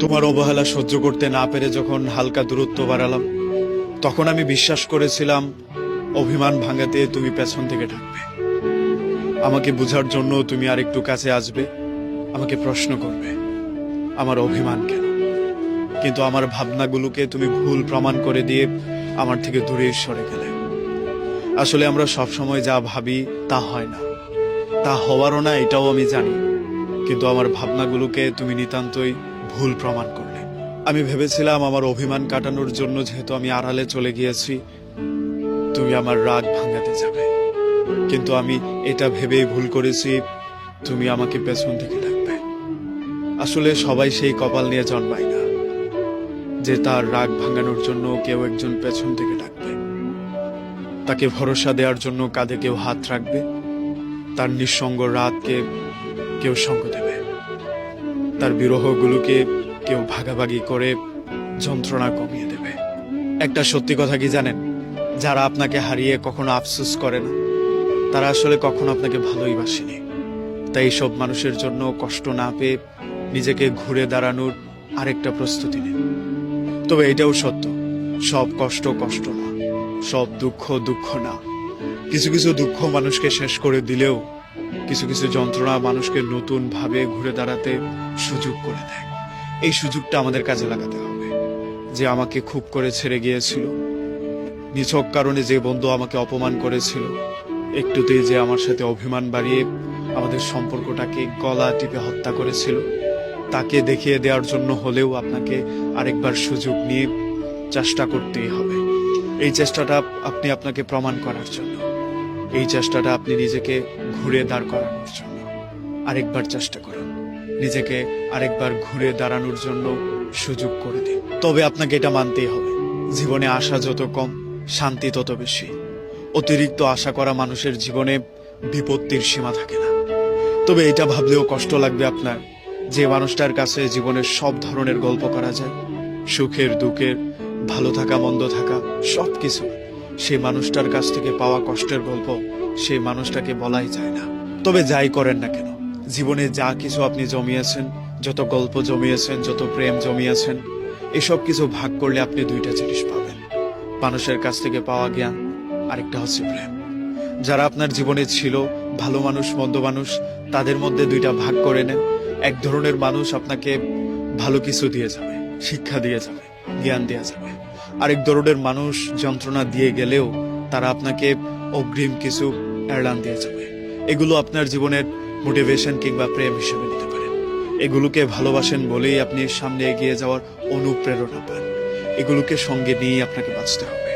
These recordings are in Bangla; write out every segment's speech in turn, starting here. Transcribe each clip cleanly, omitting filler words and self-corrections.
তোমার অবহেলা সহ্য করতে না পেরে যখন হালকা দূরত্ব বাড়ালাম, তখন আমি বিশ্বাস করেছিলাম অভিমান ভাঙাতে তুমি পেছন থেকে ডাকবে, আমাকে বোঝার জন্য তুমি আর একটু কাছে আসবে, আমাকে প্রশ্ন করবে আমার অভিমান কেন। কিন্তু আমার ভাবনাগুলোকে তুমি ভুল প্রমাণ করে দিয়ে আমার থেকে দূরে সরে গেলে। আসলে আমরা সবসময় যা ভাবি তা হয় না, তা হওয়ারও না, এটাও আমি জানি। কিন্তু আমার ভাবনাগুলোকে তুমি নিতান্তই ভুল প্রমাণ করলে। আমি ভেবেছিলাম আমার অভিমান কাটানোর জন্য যেহেতু আমি আড়ালে চলে গিয়েছি, তুমি আমার রাগ ভাঙাতে যাবে। কিন্তু আমি এটা ভেবেই ভুল করেছি তুমি আমাকে পেছন থেকে ডাকবে। আসলে সবাই সেই কপাল নিয়ে জন্মায় না যে তার রাগ ভাঙানোর জন্য কেউ একজন পেছন থেকে ডাকবে, তাকে ভরসা দেওয়ার জন্য কাঁধে কেউ হাত রাখবে, তার নিঃসঙ্গ রাতকে কেউ সঙ্গ দেবে, তার বিরহগুলোকে কেউ ভাগাভাগি করে যন্ত্রণা কমিয়ে দেবে। একটা সত্যি কথা কি জানেন, যারা আপনাকে হারিয়ে কখনো আফসোস করে না, তারা আসলে কখনো আপনাকে ভালোই বাসেনি। তাই সব মানুষের জন্য কষ্ট না পেয়ে নিজেকে ঘুরে দাঁড়ানোর আরেকটা প্রস্তুতি নিন। তবে এটাও সত্য, সব কষ্ট কষ্ট না, সব দুঃখ দুঃখ না। কিছু কিছু দুঃখ মানুষকে শেষ করে দিলেও কিছু কিছু যন্ত্রণা মানুষকে নতুন ভাবে ঘুরে দাঁড়াতে সুযোগ করে দেয়। এই সুযোগটা আমাদের কাজে লাগাতে হবে। যে আমাকে খুব করে ছেড়ে গিয়েছিল, নিছক কারণে যে বন্ধু আমাকে অপমান করেছিল, একটুতেই যে আমার সাথে অভিমান বাড়িয়ে আমাদের সম্পর্কটাকে গলা টিপে হত্যা করেছিল, তাকে দেখিয়ে দেওয়ার জন্য হলেও আপনাকে আরেকবার সুযোগ নিয়ে চেষ্টা করতেই হবে। এই চেষ্টাটা আপনি আপনাকে প্রমাণ করার জন্য, এই চেষ্টাটা আপনি নিজেকে ঘুরে দাঁড় করানোর জন্য। আরেকবার চেষ্টা করুন, নিজেকে আরেকবার ঘুরে দাঁড়ানোর জন্য সুযোগ করে দিন। তবে আপনাকে এটা মানতেই হবে, জীবনে আশা যত কম, শান্তি তত বেশি। অতিরিক্ত আশা করা মানুষের জীবনে বিপত্তির সীমা থাকে না। তবে এটা ভাবলেও কষ্ট লাগবে আপনার, যে মানুষটার কাছে জীবনের সব ধরনের গল্প করা যায়, সুখের দুঃখের, ভালো থাকা মন্দ থাকা সবকিছু, সেই মানুষটার কাছ থেকে পাওয়া কষ্টের গল্প সেই মানুষটাকে বলাই যায় না। তবে যাই করেন না কেন, জীবনে যা কিছু আপনি জমিয়েছেন, যত গল্প জমিয়েছেন, যত প্রেম জমিয়েছেন, এসব কিছু ভাগ করলে আপনি দুইটা জিনিস পাবেন। মানুষের কাছ থেকে পাওয়া জ্ঞান, আরেকটা হচ্ছে প্রেম। যারা আপনার জীবনে ছিল, ভালো মানুষ মন্দ মানুষ, তাদের মধ্যে দুইটা ভাগ করে নেন। এক ধরনের মানুষ আপনাকে ভালো কিছু দিয়ে যাবে, শিক্ষা দিয়ে যাবে, জ্ঞান দিয়ে যাবে। আরেক ধরনের মানুষ যন্ত্রণা দিয়ে গেলেও তারা আপনাকে অগ্রিম কিছু এড়ান দিয়ে যাবে। এগুলো আপনার জীবনের মোটিভেশন কিংবা প্রেম হিসেবে নিতে পারেন। এগুলোকে ভালোবাসেন বলেই আপনি সামনে এগিয়ে যাওয়ার অনুপ্রেরণা পান। এগুলোকে সঙ্গে নিয়েই আপনাকে বাঁচতে হবে।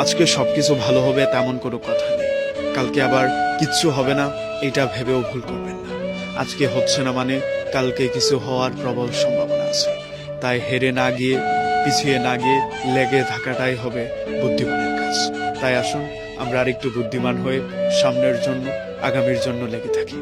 আজকে সবকিছু ভালো হবে তেমন কোনো কথা নেই, কালকে আবার কিচ্ছু হবে না এটা ভেবেও ভুল করবেন না। আজকে হচ্ছে না মানে কালকে কিছু হওয়ার প্রবল সম্ভাবনা আছে। তাই হেরে না গিয়ে, পিছিয়ে না গিয়ে লেগে থাকাটাই হবে বুদ্ধিমানের কাজ। তাই আসুন আমরা আরেকটু বুদ্ধিমান হয়ে সামনের জন্য, আগামীর জন্য লেগে থাকি।